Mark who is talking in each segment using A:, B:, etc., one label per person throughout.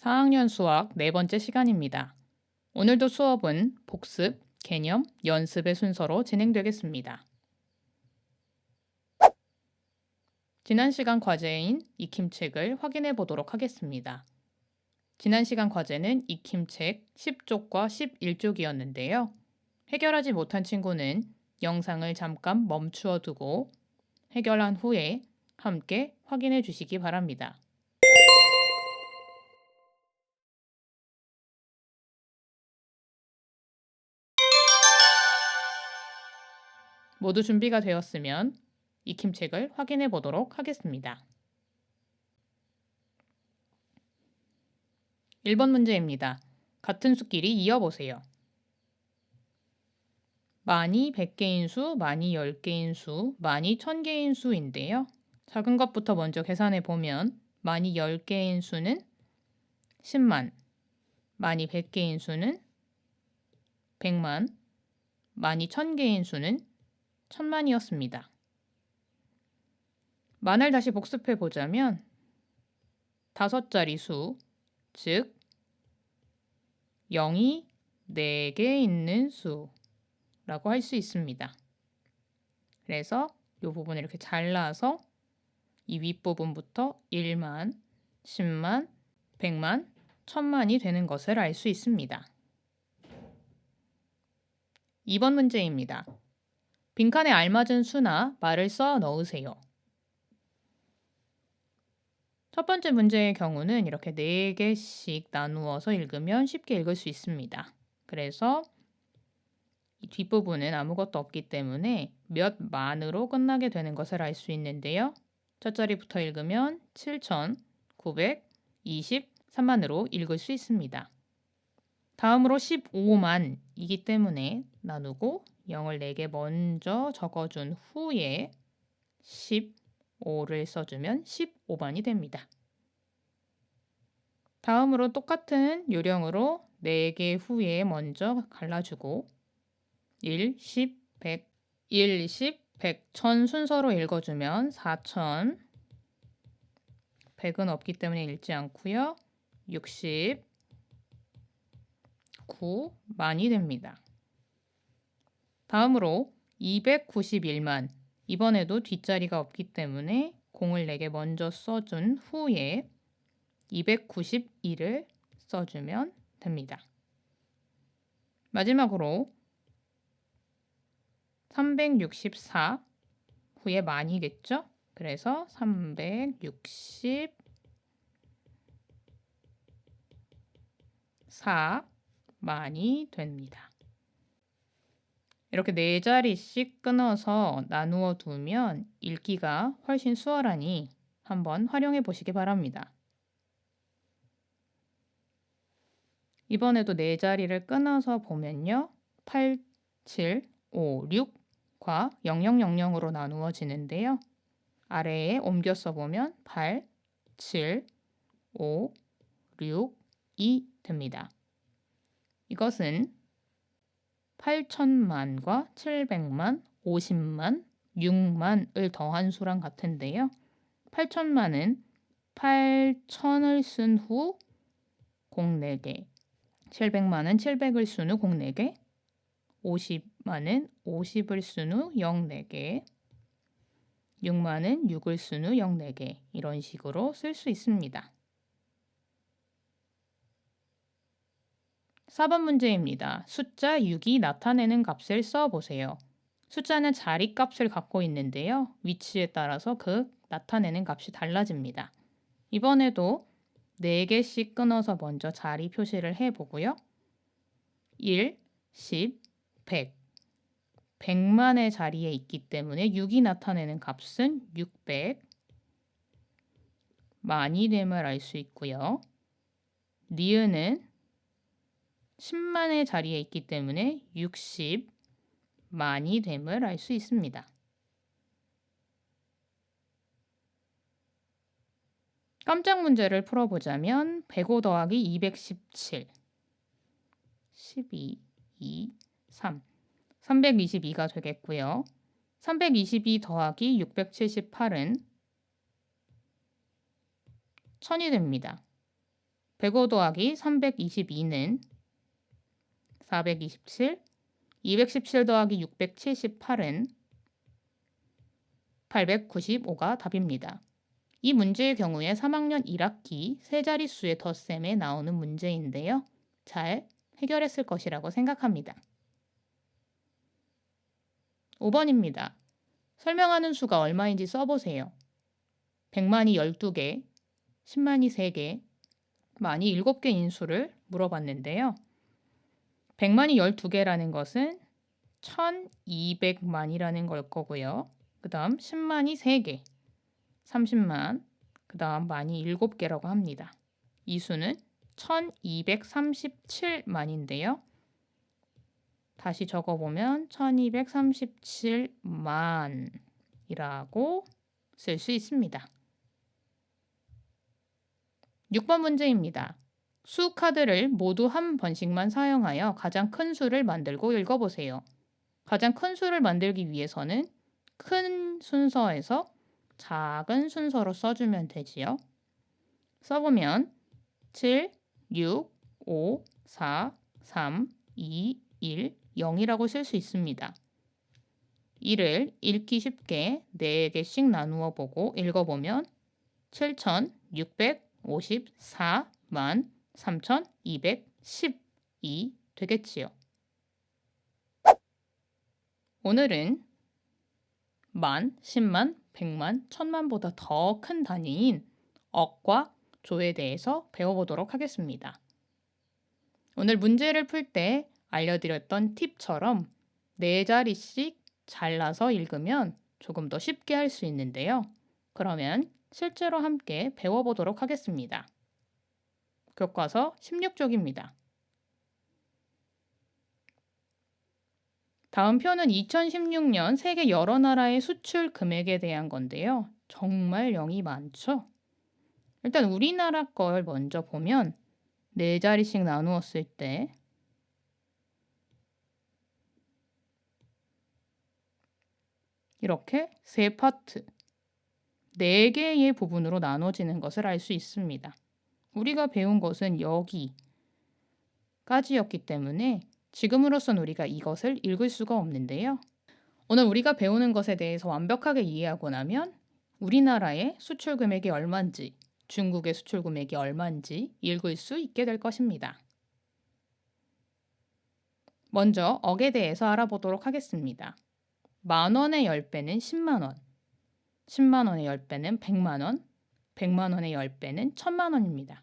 A: 4학년 수학 네 번째 시간입니다. 오늘도 수업은 복습, 개념, 연습의 순서로 진행되겠습니다. 지난 시간 과제인 익힘책을 확인해 보도록 하겠습니다. 지난 시간 과제는 익힘책 10쪽과 11쪽이었는데요. 해결하지 못한 친구는 영상을 잠깐 멈추어 두고 해결한 후에 함께 확인해 주시기 바랍니다. 모두 준비가 되었으면 익힘책을 확인해 보도록 하겠습니다. 1번 문제입니다. 같은 수끼리 이어보세요. 많이 100개인 수, 많이 10개인 수, 많이 1000개인 수인데요. 작은 것부터 먼저 계산해 보면 많이 10개인 수는 10만, 많이 100개인 수는 100만, 많이 1000개인 수는 1000만이었습니다. 만을 다시 복습해 보자면 5자리 수, 즉 0이 4개 있는 수라고 할 수 있습니다. 그래서 이 부분을 이렇게 잘라서 이 윗부분부터 1만, 10만, 100만, 1000만이 되는 것을 알 수 있습니다. 2번 문제입니다. 빈칸에 알맞은 수나 말을 써 넣으세요. 첫 번째 문제의 경우는 이렇게 4개씩 나누어서 읽으면 쉽게 읽을 수 있습니다. 그래서 이 뒷부분은 아무것도 없기 때문에 몇 만으로 끝나게 되는 것을 알 수 있는데요. 첫 자리부터 읽으면 7,923만으로 읽을 수 있습니다. 다음으로 15만이기 때문에 나누고 0을 4개 먼저 적어준 후에 15를 써주면 15만이 됩니다. 다음으로 똑같은 요령으로 4개 후에 먼저 갈라주고 1, 10, 100, 1, 10, 100, 1000 순서로 읽어주면 4000, 100은 없기 때문에 읽지 않고요. 60, 9만이 됩니다. 다음으로 291만, 이번에도 뒷자리가 없기 때문에 공을 4개 먼저 써준 후에 291을 써주면 됩니다. 마지막으로 364 후에 만이겠죠? 그래서 364만이 됩니다. 이렇게 4자리씩 끊어서 나누어 두면 읽기가 훨씬 수월하니 한번 활용해 보시기 바랍니다. 이번에도 4자리를 끊어서 보면요. 8, 7, 5, 6과 0000으로 나누어지는데요. 아래에 옮겨 써보면 8, 7, 5, 6, 2 됩니다. 이것은 8천만과 700만, 50만, 6만을 더한 수랑 같은데요. 8천만은 8천을 쓴 후 공 4개, 700만은 700을 쓴 후 공 4개, 50만은 50을 쓴 후 0 4개, 6만은 6을 쓴 후 0 4개 이런 식으로 쓸 수 있습니다. 4번 문제입니다. 숫자 6이 나타내는 값을 써보세요. 숫자는 자리값을 갖고 있는데요. 위치에 따라서 그 나타내는 값이 달라집니다. 이번에도 4개씩 끊어서 먼저 자리 표시를 해보고요. 1, 10, 100. 100만의 자리에 있기 때문에 6이 나타내는 값은 600. 만이 됨을 알 수 있고요. 니은은 10만의 자리에 있기 때문에 60만이 됨을 알 수 있습니다. 깜짝 문제를 풀어보자면 105 더하기 217, 12, 2, 3, 322가 되겠고요. 322 더하기 678은 1000이 됩니다. 105 더하기 322는 427, 217 더하기 678은 895가 답입니다. 이 문제의 경우에 3학년 1학기 세 자릿수의 덧셈에 나오는 문제인데요. 잘 해결했을 것이라고 생각합니다. 5번입니다. 설명하는 수가 얼마인지 써보세요. 100만이 12개, 10만이 3개, 만이 7개인 수를 물어봤는데요. 100만이 12개라는 것은 1200만이라는 걸 거고요. 그 다음 10만이 3개, 30만, 그 다음 만이 7개라고 합니다. 이 수는 1237만인데요. 다시 적어보면 1237만이라고 쓸 수 있습니다. 6번 문제입니다. 수 카드를 모두 한 번씩만 사용하여 가장 큰 수를 만들고 읽어보세요. 가장 큰 수를 만들기 위해서는 큰 순서에서 작은 순서로 써주면 되지요. 써보면 7, 6, 5, 4, 3, 2, 1, 0이라고 쓸 수 있습니다. 이를 읽기 쉽게 4개씩 나누어 보고 읽어보면 7654만 3210이 되겠지요. 오늘은 만, 10만, 100만, 1000만보다 더 큰 단위인 억과 조에 대해서 배워보도록 하겠습니다. 오늘 문제를 풀 때 알려드렸던 팁처럼 4자리씩 잘라서 읽으면 조금 더 쉽게 할 수 있는데요. 그러면 실제로 함께 배워보도록 하겠습니다. 교과서 16쪽입니다. 다음 표는 2016년 세계 여러 나라의 수출 금액에 대한 건데요. 정말 0이 많죠? 일단 우리나라 걸 먼저 보면 4자리씩 나누었을 때 이렇게 3파트, 4개의 부분으로 나눠지는 것을 알 수 있습니다. 우리가 배운 것은 여기까지였기 때문에 지금으로선 우리가 이것을 읽을 수가 없는데요. 오늘 우리가 배우는 것에 대해서 완벽하게 이해하고 나면 우리나라의 수출 금액이 얼마인지, 중국의 수출 금액이 얼마인지 읽을 수 있게 될 것입니다. 먼저 억에 대해서 알아보도록 하겠습니다. 만원의 10배는 10만원, 10만원의 10배는 100만원, 100만원의 10배는 1000만원입니다.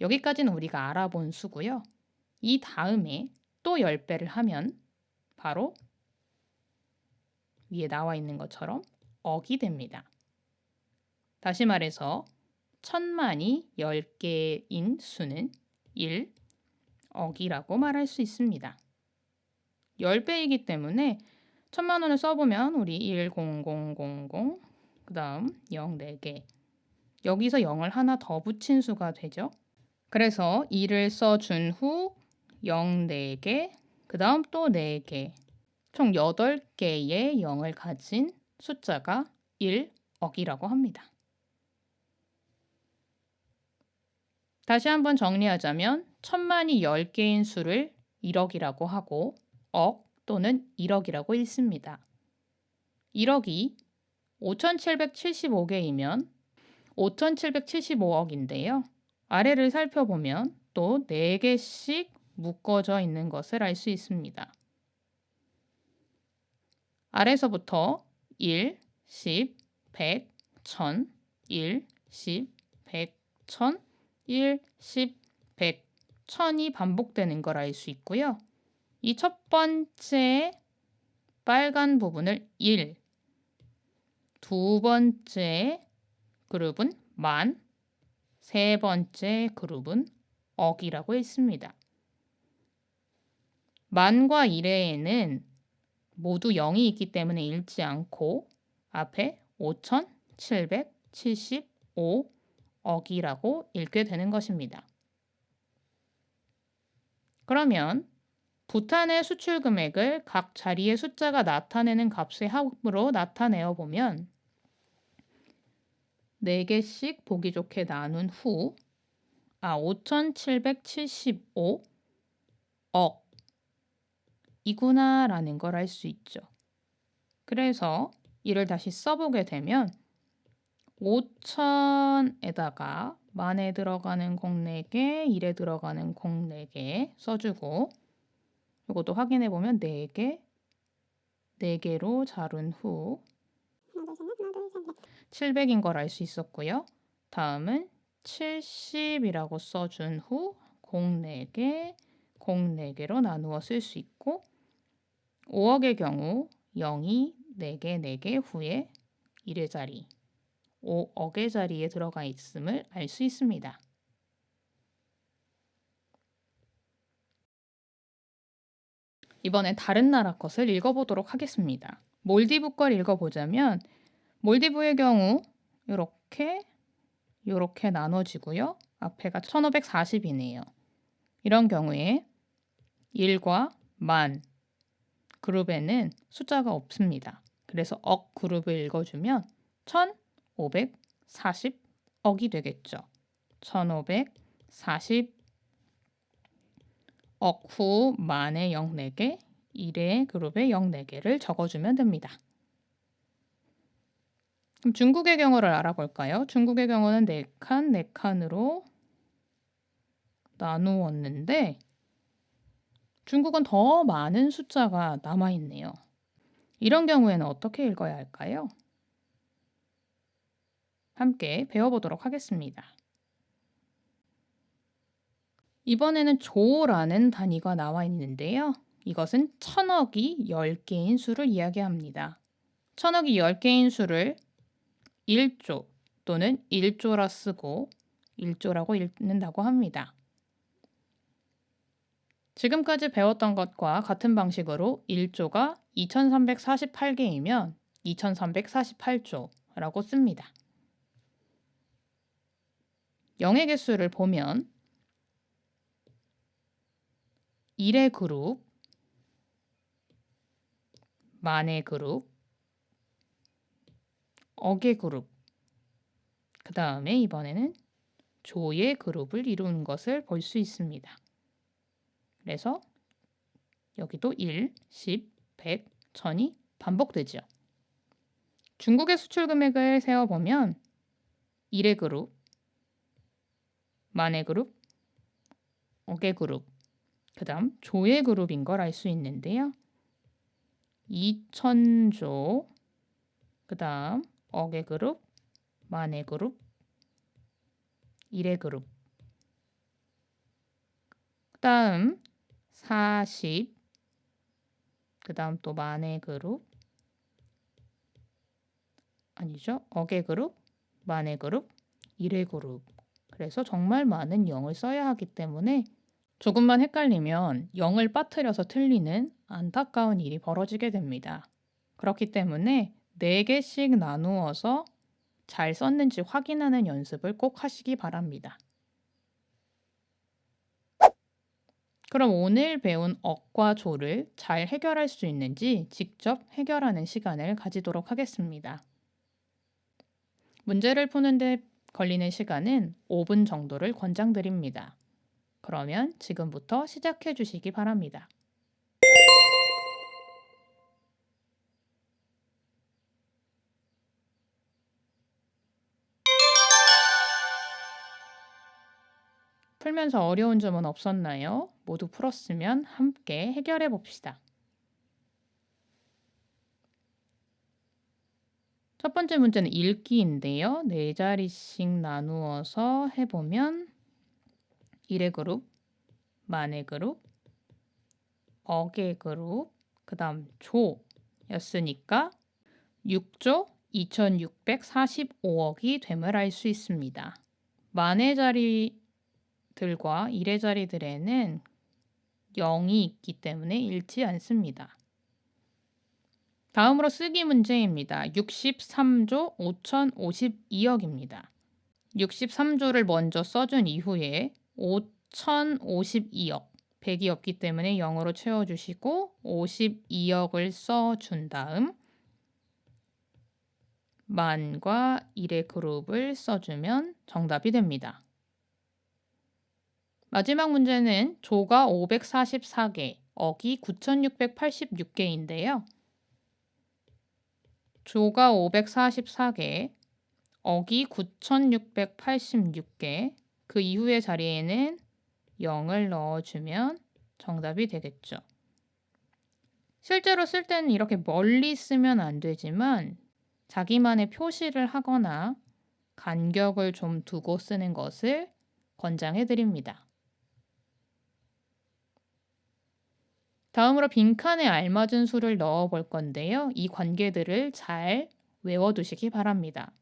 A: 여기까지는 우리가 알아본 수고요. 이 다음에 또 10배를 하면 바로 위에 나와 있는 것처럼 억이 됩니다. 다시 말해서 1000만이 10개인 수는 1억이라고 말할 수 있습니다. 10배이기 때문에 1000만원을 써보면 우리 10000, 그 다음 0 4개, 여기서 0을 하나 더 붙인 수가 되죠. 그래서 1을 써준 후 0 4개, 그 다음 또 4개, 총 8개의 0을 가진 숫자가 1억이라고 합니다. 다시 한번 정리하자면 1000만이 10개인 수를 1억이라고 하고 억 또는 1억이라고 읽습니다. 1억이 5775개이면 5775억인데요. 아래를 살펴보면 또 4개씩 묶어져 있는 것을 알 수 있습니다. 아래서부터 1, 10, 100, 1000, 1, 10, 100, 1000, 1, 10, 100, 1000이 반복되는 걸 알 수 있고요. 이 첫 번째 빨간 부분을 1, 두 번째 그룹은 만, 세 번째 그룹은 억이라고 했습니다. 만과 1에는 모두 0이 있기 때문에 읽지 않고 앞에 5775억이라고 읽게 되는 것입니다. 그러면 부탄의 수출 금액을 각 자리의 숫자가 나타내는 값의 합으로 나타내어 보면 4개씩 보기 좋게 나눈 후 5775억 이구나 라는 걸 알 수 있죠. 그래서 이를 다시 써보게 되면 5천에다가 만에 들어가는 공 4개, 1에 들어가는 공 4개 써주고 이것도 확인해 보면 4개, 4개로 자른 후 700인 걸 알 수 있었고요. 다음은 70이라고 써준 후 공 4개, 공 4개로 나누어 쓸 수 있고 5억의 경우 0이 4개, 4개 후에 1의 자리, 5억의 자리에 들어가 있음을 알 수 있습니다. 이번엔 다른 나라 것을 읽어보도록 하겠습니다. 몰디브 걸 읽어보자면 몰디브의 경우 이렇게 나눠지고요. 앞에가 1540이네요. 이런 경우에 1과 만 그룹에는 숫자가 없습니다. 그래서 억 그룹을 읽어주면 1540억이 되겠죠. 1540억 후 만에 0 4개, 1의 그룹에 0 4개를 적어주면 됩니다. 그럼 중국의 경우를 알아볼까요? 중국의 경우는 4칸, 4칸으로 나누었는데 중국은 더 많은 숫자가 남아있네요. 이런 경우에는 어떻게 읽어야 할까요? 함께 배워보도록 하겠습니다. 이번에는 조라는 단위가 나와 있는데요. 이것은 천억이 10개인 수를 이야기합니다. 천억이 10개인 수를 1조 또는 1조라 쓰고 1조라고 읽는다고 합니다. 지금까지 배웠던 것과 같은 방식으로 1조가 2348개이면 2348조라고 씁니다. 0의 개수를 보면 1의 그룹, 만의 그룹, 억의 그룹, 그 다음에 이번에는 조의 그룹을 이루는 것을 볼 수 있습니다. 그래서 여기도 1, 10, 100, 1000이 반복되죠. 중국의 수출 금액을 세어보면 1의 그룹, 만의 그룹, 억의 그룹, 그 다음 조의 그룹인 걸 알 수 있는데요. 2000조, 그 다음 억의 그룹, 만의 그룹, 1의 그룹, 그 다음 40, 그 다음 또 만의 그룹, 아니죠. 억의 그룹, 만의 그룹, 1의 그룹. 그래서 정말 많은 0을 써야 하기 때문에 조금만 헷갈리면 0을 빠뜨려서 틀리는 안타까운 일이 벌어지게 됩니다. 그렇기 때문에 4개씩 나누어서 잘 썼는지 확인하는 연습을 꼭 하시기 바랍니다. 그럼 오늘 배운 억과 조를 잘 해결할 수 있는지 직접 해결하는 시간을 가지도록 하겠습니다. 문제를 푸는데 걸리는 시간은 5분 정도를 권장드립니다. 그러면 지금부터 시작해 주시기 바랍니다. 풀면서 어려운 점은 없었나요? 모두 풀었으면 함께 해결해 봅시다. 첫 번째 문제는 읽기인데요. 4자리씩 나누어서 해보면 1의 그룹, 만의 그룹, 억의 그룹, 그 다음 조였으니까 6조 2645억이 됨을 알 수 있습니다. 만의 자리들과 1의 자리들에는 0이 있기 때문에 잃지 않습니다. 다음으로 쓰기 문제입니다. 63조 5052억입니다. 63조를 먼저 써준 이후에 5052억, 100이 없기 때문에 0으로 채워주시고 52억을 써준 다음 만과 1의 그룹을 써주면 정답이 됩니다. 마지막 문제는 조가 544개, 억이 9686개인데요. 조가 544개, 억이 9686개, 그 이후의 자리에는 0을 넣어주면 정답이 되겠죠. 실제로 쓸 때는 이렇게 멀리 쓰면 안 되지만 자기만의 표시를 하거나 간격을 좀 두고 쓰는 것을 권장해 드립니다. 다음으로 빈칸에 알맞은 수를 넣어 볼 건데요. 이 관계들을 잘 외워두시기 바랍니다.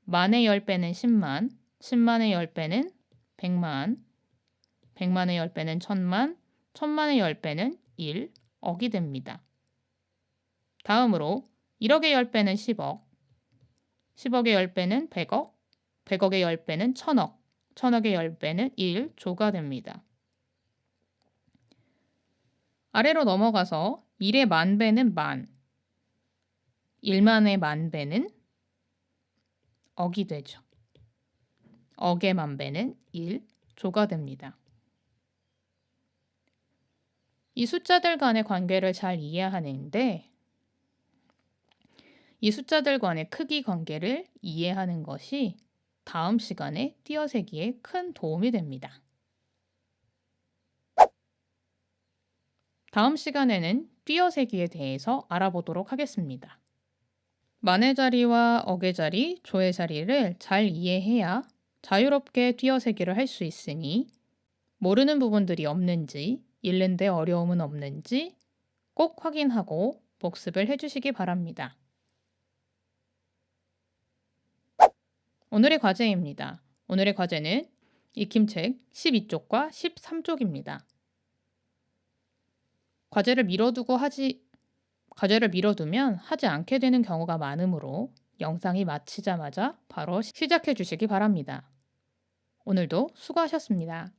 A: 만의 10배는 10만, 10만의 10배는 100만, 100만의 10배는 1000만, 1000만의 10배는 1억이 됩니다. 다음으로 1억의 10배는 10억, 10억의 10배는 100억, 100억의 10배는 1000억, 1000억의 10배는 1조가 됩니다. 아래로 넘어가서 1의 만배는 만, 1만의 만배는 억이 되죠. 억의 만배는 1조가 됩니다. 이 숫자들 간의 관계를 잘 이해하는데 이 숫자들 간의 크기 관계를 이해하는 것이 다음 시간에 띄어세기에 큰 도움이 됩니다. 다음 시간에는 띄어세기에 대해서 알아보도록 하겠습니다. 만의 자리와 억의 자리, 조의 자리를 잘 이해해야 자유롭게 띄어세기를 할 수 있으니 모르는 부분들이 없는지, 읽는데 어려움은 없는지 꼭 확인하고 복습을 해주시기 바랍니다. 오늘의 과제입니다. 오늘의 과제는 익힘책 12쪽과 13쪽입니다. 과제를 미뤄두면 하지 않게 되는 경우가 많으므로 영상이 마치자마자 바로 시작해 주시기 바랍니다. 오늘도 수고하셨습니다.